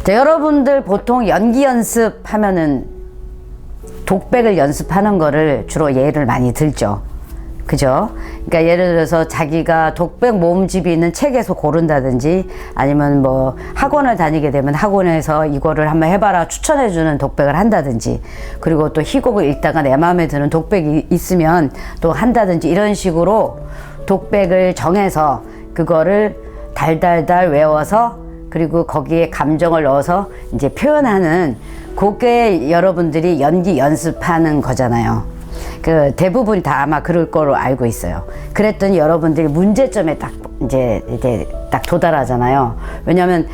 자, 여러분들 보통 연기 연습하면은 독백을 연습하는 거를 주로 예를 많이 들죠. 그죠? 그러니까 예를 들어서 자기가 독백 모음집이 있는 책에서 고른다든지 아니면 뭐 학원을 다니게 되면 학원에서 이거를 한번 해봐라 추천해주는 독백을 한다든지, 그리고 또 희곡을 읽다가 내 마음에 드는 독백이 있으면 또 한다든지, 이런 식으로 독백을 정해서 그거를 달달달 외워서 그리고 거기에 감정을 넣어서 이제 표현하는, 그게 여러분들이 연기 연습하는 거잖아요. 그 대부분 다 아마 그럴 거로 알고 있어요. 그랬더니 여러분들이 문제점에 이제 딱 도달하잖아요. 왜냐면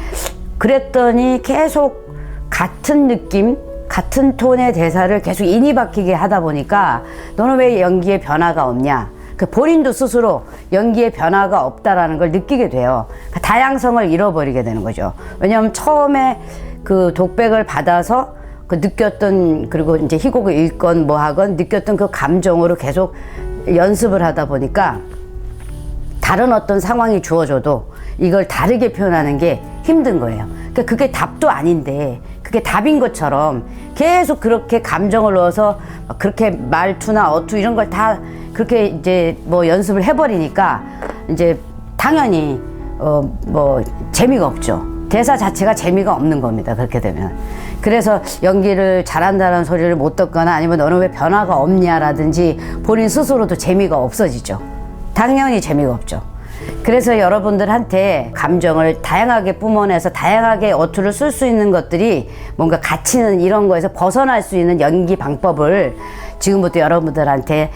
그랬더니 계속 같은 느낌, 같은 톤의 대사를 계속 인이 박히게 하다 보니까 너는 왜 연기에 변화가 없냐? 그 본인도 스스로 연기에 변화가 없다라는 걸 느끼게 돼요. 그 다양성을 잃어버리게 되는 거죠. 왜냐하면 처음에 그 독백을 받아서 그 느꼈던, 그리고 이제 희곡을 읽건 뭐 하건 느꼈던 그 감정으로 계속 연습을 하다 보니까 다른 어떤 상황이 주어져도 이걸 다르게 표현하는 게 힘든 거예요. 그러니까 그게 답도 아닌데 그게 답인 것처럼 계속 그렇게 감정을 넣어서 그렇게 말투나 어투 이런 걸 다 그렇게 이제 뭐 연습을 해버리니까 이제 당연히 뭐 재미가 없죠. 대사 자체가 재미가 없는 겁니다. 그렇게 되면. 그래서 연기를 잘한다는 소리를 못 듣거나 아니면 너는 왜 변화가 없냐라든지 본인 스스로도 재미가 없어지죠. 당연히 재미가 없죠. 그래서 여러분들한테 감정을 다양하게 뿜어내서 다양하게 어투를 쓸 수 있는 것들이 뭔가 갇히는 이런 거에서 벗어날 수 있는 연기 방법을 지금부터 여러분들한테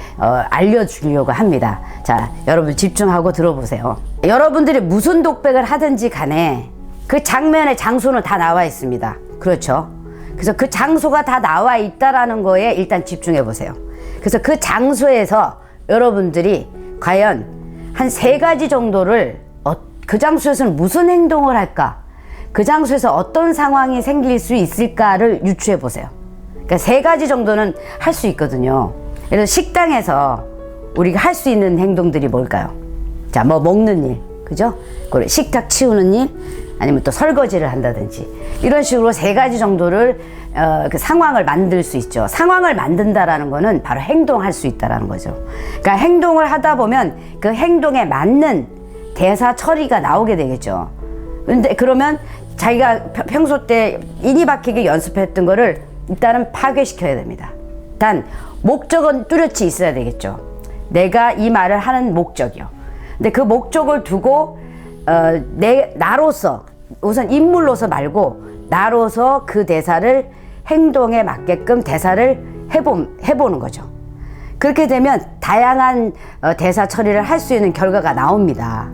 알려주려고 합니다. 자, 여러분 집중하고 들어보세요. 여러분들이 무슨 독백을 하든지 간에 그 장면의 장소는 다 나와 있습니다. 그렇죠? 그래서 그 장소가 다 나와 있다라는 거에 일단 집중해 보세요. 그래서 그 장소에서 여러분들이 과연 한 3가지 정도를 그 장소에서는 무슨 행동을 할까? 그 장소에서 어떤 상황이 생길 수 있을까를 유추해 보세요. 그러니까 3가지 정도는 할 수 있거든요. 예를 들어 식당에서 우리가 할 수 있는 행동들이 뭘까요? 자, 뭐 먹는 일, 그죠? 그리고 식탁 치우는 일, 아니면 또 설거지를 한다든지, 이런 식으로 3가지 정도를 그 상황을 만들 수 있죠. 상황을 만든다라는 거는 바로 행동할 수 있다라는 거죠. 그러니까 행동을 하다 보면 그 행동에 맞는 대사 처리가 나오게 되겠죠. 근데 그러면 자기가 평소 때 인이 박히게 연습했던 거를 일단은 파괴시켜야 됩니다. 단 목적은 뚜렷이 있어야 되겠죠. 내가 이 말을 하는 목적이요. 근데 그 목적을 두고 나로서, 우선 인물로서 말고 나로서 그 대사를 행동에 맞게끔 대사를 해보는 거죠. 그렇게 되면 다양한 대사 처리를 할 수 있는 결과가 나옵니다.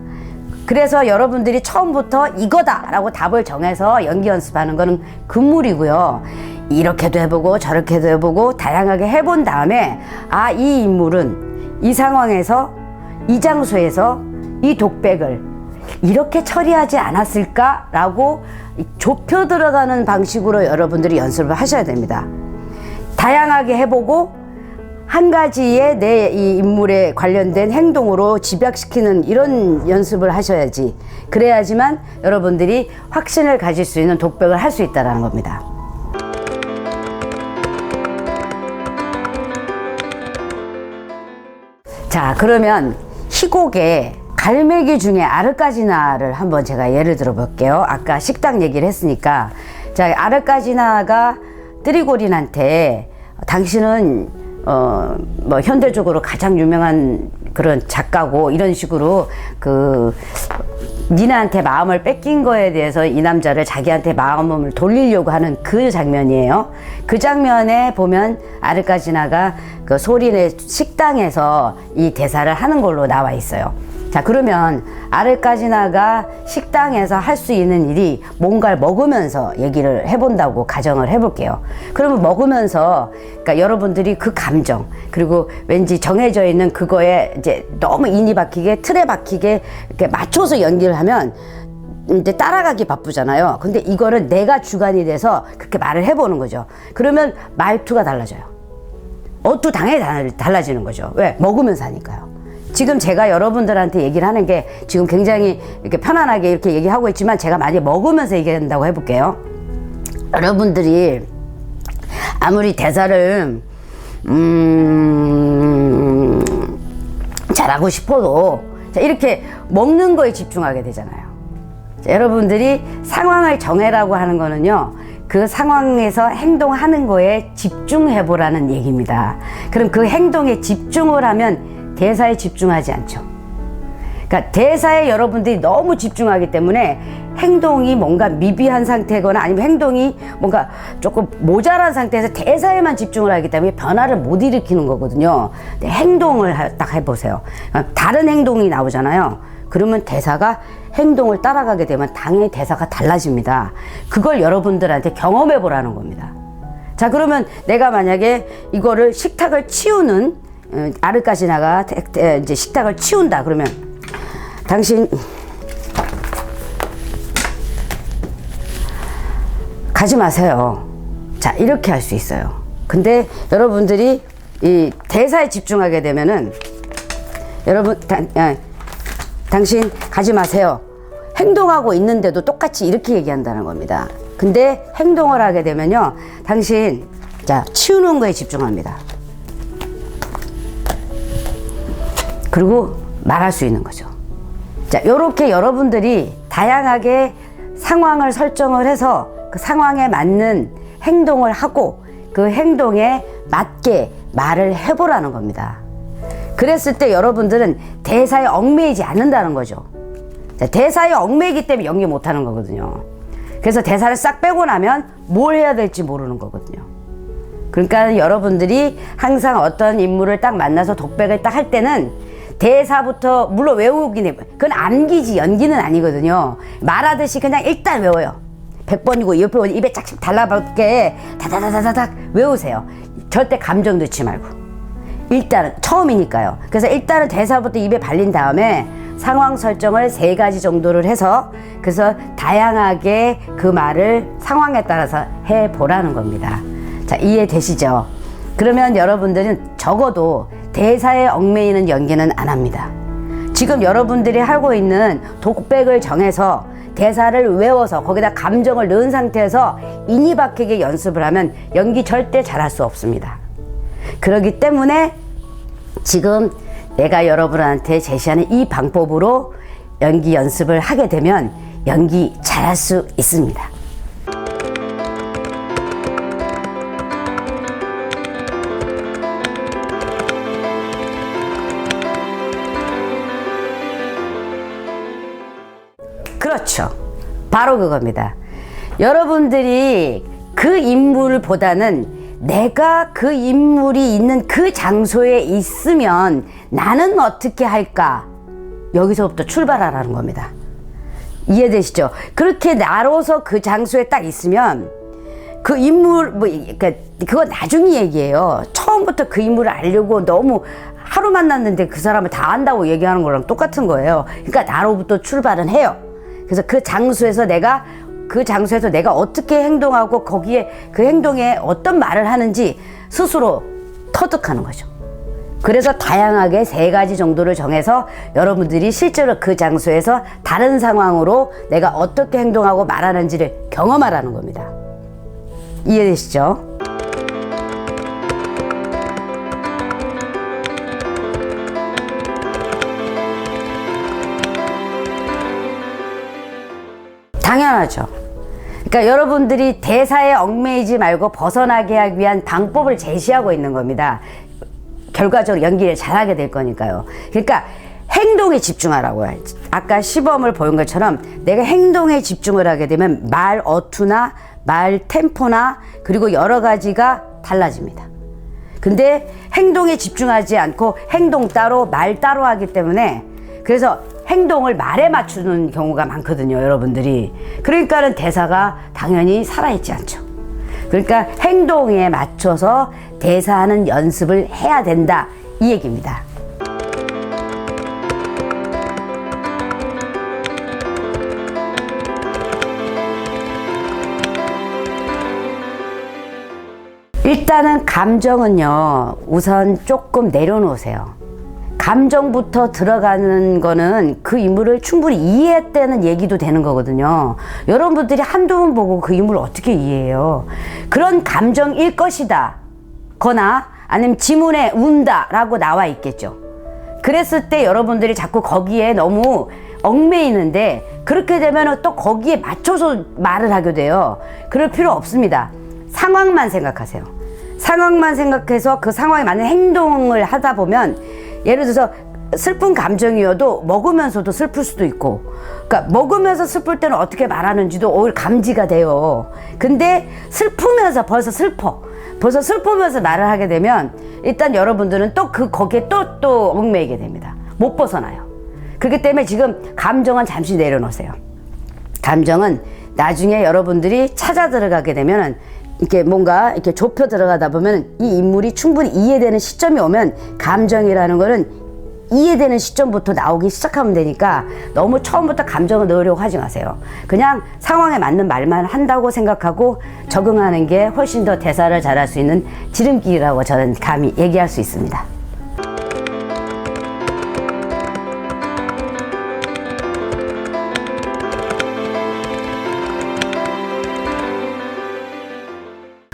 그래서 여러분들이 처음부터 이거다라고 답을 정해서 연기 연습하는 거는 금물이고요. 이렇게도 해보고 저렇게도 해보고 다양하게 해본 다음에, 아, 이 인물은 이 상황에서 이 장소에서 이 독백을 이렇게 처리하지 않았을까라고 좁혀 들어가는 방식으로 여러분들이 연습을 하셔야 됩니다. 다양하게 해보고 한 가지의 내 이 인물에 관련된 행동으로 집약시키는 이런 연습을 하셔야지, 그래야지만 여러분들이 확신을 가질 수 있는 독백을 할 수 있다는 겁니다. 자, 그러면 희곡에 갈매기 중에 아르까지나를 한번 제가 예를 들어 볼게요. 아까 식당 얘기를 했으니까. 자, 아르까지나가 뜨리고린한테 당신은 뭐 현대적으로 가장 유명한 그런 작가고 이런 식으로 그 니나한테 마음을 뺏긴 거에 대해서 이 남자를 자기한테 마음을 돌리려고 하는 그 장면이에요. 그 장면에 보면 아르까지나가 그 소린의 식당에서 이 대사를 하는 걸로 나와 있어요. 자, 그러면 아르까지나가 식당에서 할 수 있는 일이 뭔가를 먹으면서 얘기를 해본다고 가정을 해볼게요. 그러면 먹으면서, 그러니까 여러분들이 그 감정, 그리고 왠지 정해져 있는 그거에 이제 너무 인이 박히게, 틀에 박히게 이렇게 맞춰서 연기를 하면 이제 따라가기 바쁘잖아요. 근데 이거를 내가 주관이 돼서 그렇게 말을 해보는 거죠. 그러면 말투가 달라져요. 어투 당연히 달라지는 거죠. 왜? 먹으면서 하니까요. 지금 제가 여러분들한테 얘기를 하는 게 지금 굉장히 이렇게 편안하게 이렇게 얘기하고 있지만 제가 많이 먹으면서 얘기한다고 해볼게요. 여러분들이 아무리 대사를 잘하고 싶어도 자, 이렇게 먹는 거에 집중하게 되잖아요. 자, 여러분들이 상황을 정해라고 하는 거는요, 그 상황에서 행동하는 거에 집중해 보라는 얘기입니다. 그럼 그 행동에 집중을 하면 대사에 집중하지 않죠. 그러니까 대사에 여러분들이 너무 집중하기 때문에 행동이 뭔가 미비한 상태거나 아니면 행동이 뭔가 조금 모자란 상태에서 대사에만 집중을 하기 때문에 변화를 못 일으키는 거거든요. 행동을 딱 해보세요. 다른 행동이 나오잖아요. 그러면 대사가 행동을 따라가게 되면 당연히 대사가 달라집니다. 그걸 여러분들한테 경험해 보라는 겁니다. 자, 그러면 내가 만약에 이거를 식탁을 치우는 아르카시나가 이제 식탁을 치운다 그러면 당신 가지 마세요. 자, 이렇게 할 수 있어요. 근데 여러분들이 이 대사에 집중하게 되면은 여러분 당신 가지 마세요. 행동하고 있는데도 똑같이 이렇게 얘기한다는 겁니다. 근데 행동을 하게 되면요, 당신 자 치우는 거에 집중합니다. 그리고 말할 수 있는 거죠. 자, 요렇게 여러분들이 다양하게 상황을 설정을 해서 그 상황에 맞는 행동을 하고 그 행동에 맞게 말을 해보라는 겁니다. 그랬을 때 여러분들은 대사에 얽매이지 않는다는 거죠. 자, 대사에 얽매이기 때문에 연기 못하는 거거든요. 그래서 대사를 싹 빼고 나면 뭘 해야 될지 모르는 거거든요. 그러니까 여러분들이 항상 어떤 인물을 딱 만나서 독백을 딱 할 때는 대사부터 물론 외우긴 해. 그건 암기지 연기는 아니거든요. 말하듯이 그냥 일단 외워요. 100번이고 옆에 오니 입에 짝짝 달라붙게 다다다다닥 외우세요. 절대 감정 넣지 말고. 일단은 처음이니까요. 그래서 일단은 대사부터 입에 발린 다음에 상황 설정을 3가지 정도를 해서 그래서 다양하게 그 말을 상황에 따라서 해보라는 겁니다. 자, 이해되시죠? 그러면 여러분들은 적어도 대사에 얽매이는 연기는 안 합니다. 지금 여러분들이 하고 있는 독백을 정해서 대사를 외워서 거기다 감정을 넣은 상태에서 인이 박히게 연습을 하면 연기 절대 잘할 수 없습니다. 그렇기 때문에 지금 내가 여러분한테 제시하는 이 방법으로 연기 연습을 하게 되면 연기 잘할 수 있습니다. 그렇죠. 바로 그겁니다. 여러분들이 그 인물보다는 내가 그 인물이 있는 그 장소에 있으면 나는 어떻게 할까? 여기서부터 출발하라는 겁니다. 이해되시죠? 그렇게 나로서 그 장소에 딱 있으면 그 인물, 그러니까 그거 나중에 얘기예요. 처음부터 그 인물을 알려고 너무 하루 만났는데 그 사람을 다 안다고 얘기하는 거랑 똑같은 거예요. 그러니까 나로부터 출발은 해요. 그래서 그 장소에서 내가 어떻게 행동하고 거기에 그 행동에 어떤 말을 하는지 스스로 터득하는 거죠. 그래서 다양하게 3가지 정도를 정해서 여러분들이 실제로 그 장소에서 다른 상황으로 내가 어떻게 행동하고 말하는지를 경험하라는 겁니다. 이해되시죠? 당연하죠. 그러니까 여러분들이 대사에 얽매이지 말고 벗어나게 하기 위한 방법을 제시하고 있는 겁니다. 결과적으로 연기를 잘하게 될 거니까요. 그러니까 행동에 집중하라고요. 아까 시범을 보인 것처럼 내가 행동에 집중을 하게 되면 말 어투나 말 템포나 그리고 여러 가지가 달라집니다. 근데 행동에 집중하지 않고 행동 따로 말 따로 하기 때문에 그래서 행동을 말에 맞추는 경우가 많거든요, 여러분들이. 그러니까는 대사가 당연히 살아있지 않죠. 그러니까 행동에 맞춰서 대사하는 연습을 해야 된다, 이 얘기입니다. 일단은 감정은요, 우선 조금 내려놓으세요. 감정부터 들어가는 거는 그 인물을 충분히 이해했다는 얘기도 되는 거거든요. 여러분들이 한두 번 보고 그 인물을 어떻게 이해해요? 그런 감정일 것이다 거나 아니면 지문에 운다 라고 나와 있겠죠. 그랬을 때 여러분들이 자꾸 거기에 너무 얽매이는데, 그렇게 되면 또 거기에 맞춰서 말을 하게 돼요. 그럴 필요 없습니다. 상황만 생각하세요. 상황만 생각해서 그 상황에 맞는 행동을 하다 보면, 예를 들어서 슬픈 감정이어도 먹으면서도 슬플 수도 있고, 그러니까 먹으면서 슬플 때는 어떻게 말하는지도 오히려 감지가 돼요. 근데 슬프면서 벌써 슬프면서 말을 하게 되면 일단 여러분들은 또 거기에 또 얽매이게 됩니다. 못 벗어나요. 그렇기 때문에 지금 감정은 잠시 내려놓으세요. 감정은 나중에 여러분들이 찾아 들어가게 되면은 이렇게 뭔가 이렇게 좁혀 들어가다 보면 이 인물이 충분히 이해되는 시점이 오면 감정이라는 거는 이해되는 시점부터 나오기 시작하면 되니까 너무 처음부터 감정을 넣으려고 하지 마세요. 그냥 상황에 맞는 말만 한다고 생각하고 적응하는 게 훨씬 더 대사를 잘할 수 있는 지름길이라고 저는 감히 얘기할 수 있습니다.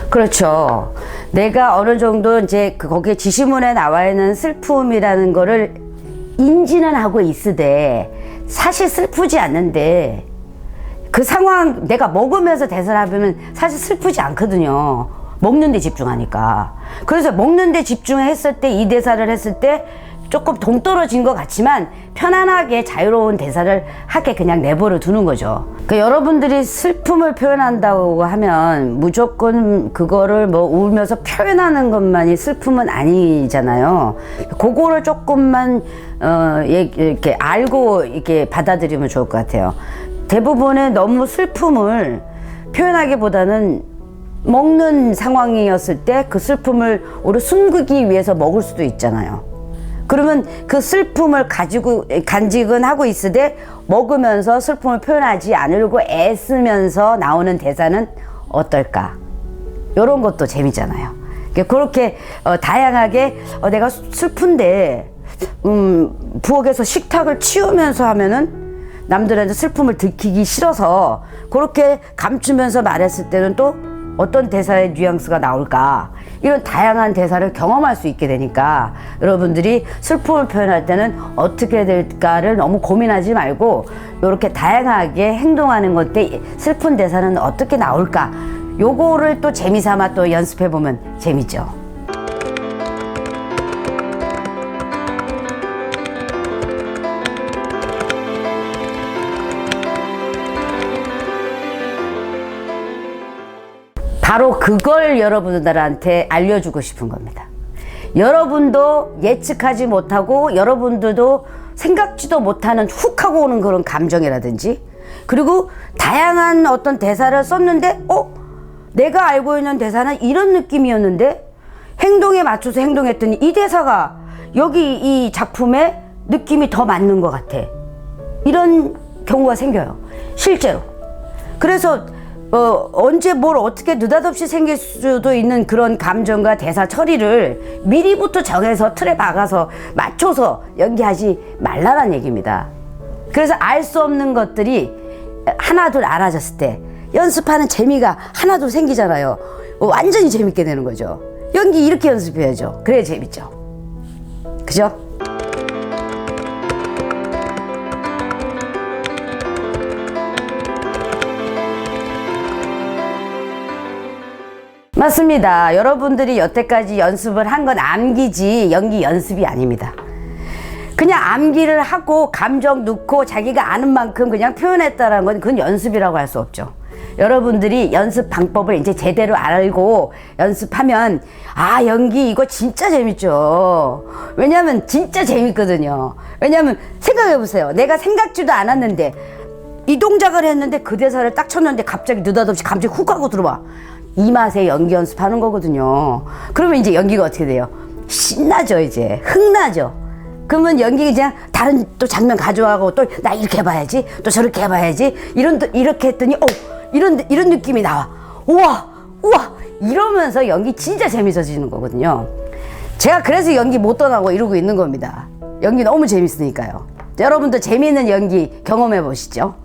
그렇죠. 내가 어느 정도 이제 거기에 지시문에 나와 있는 슬픔이라는 거를 인지는 하고 있으되 사실 슬프지 않는데, 그 상황 내가 먹으면서 대사를 하면 사실 슬프지 않거든요. 먹는 데 집중하니까. 그래서 먹는 데 집중했을 때 이 대사를 했을 때 조금 동떨어진 것 같지만 편안하게 자유로운 대사를 하게 그냥 내버려 두는 거죠. 그러니까 여러분들이 슬픔을 표현한다고 하면 무조건 그거를 뭐 울면서 표현하는 것만이 슬픔은 아니잖아요. 그거를 조금만 이렇게 알고 이렇게 받아들이면 좋을 것 같아요. 대부분의 너무 슬픔을 표현하기보다는 먹는 상황이었을 때 그 슬픔을 오히려 숨기기 위해서 먹을 수도 있잖아요. 그러면 그 슬픔을 간직은 하고 있으되 먹으면서 슬픔을 표현하지 않으려고 애쓰면서 나오는 대사는 어떨까? 이런 것도 재미잖아요. 그렇게 다양하게 내가 슬픈데 부엌에서 식탁을 치우면서 하면은 남들한테 슬픔을 들키기 싫어서 그렇게 감추면서 말했을 때는 또 어떤 대사의 뉘앙스가 나올까, 이런 다양한 대사를 경험할 수 있게 되니까 여러분들이 슬픔을 표현할 때는 어떻게 될까를 너무 고민하지 말고 이렇게 다양하게 행동하는 것 때 슬픈 대사는 어떻게 나올까, 요거를 또 재미삼아 또 연습해 보면 재밌죠. 바로 그걸 여러분들한테 알려주고 싶은 겁니다. 여러분도 예측하지 못하고 여러분들도 생각지도 못하는 훅 하고 오는 그런 감정이라든지, 그리고 다양한 어떤 대사를 썼는데 내가 알고 있는 대사는 이런 느낌이었는데 행동에 맞춰서 행동했더니 이 대사가 여기 이 작품에 느낌이 더 맞는 것 같아. 이런 경우가 생겨요, 실제로. 그래서 언제 뭘 어떻게 느닷없이 생길 수도 있는 그런 감정과 대사 처리를 미리부터 정해서 틀에 박아서 맞춰서 연기하지 말라는 얘기입니다. 그래서 알 수 없는 것들이 하나둘 알아졌을 때 연습하는 재미가 하나둘 생기잖아요. 완전히 재밌게 되는 거죠. 연기 이렇게 연습해야죠. 그래야 재밌죠. 그죠? 맞습니다. 여러분들이 여태까지 연습을 한 건 암기지 연기 연습이 아닙니다. 그냥 암기를 하고 감정 넣고 자기가 아는 만큼 그냥 표현했다는 건 그건 연습이라고 할 수 없죠. 여러분들이 연습 방법을 이제 제대로 알고 연습하면 연기 이거 진짜 재밌죠. 왜냐면 진짜 재밌거든요. 왜냐면 생각해 보세요. 내가 생각지도 않았는데 이 동작을 했는데 그 대사를 딱 쳤는데 갑자기 느닷없이 감정이 훅 하고 들어와. 이 맛에 연기 연습하는 거거든요. 그러면 이제 연기가 어떻게 돼요? 신나죠. 이제 흥나죠. 그러면 연기 그냥 다른 또 장면 가져가고 또 나 이렇게 해봐야지, 또 저렇게 해봐야지, 이렇게 했더니 이런 느낌이 나와. 우와 이러면서 연기 진짜 재밌어지는 거거든요. 제가 그래서 연기 못 떠나고 이러고 있는 겁니다. 연기 너무 재밌으니까요. 여러분도 재미있는 연기 경험해 보시죠.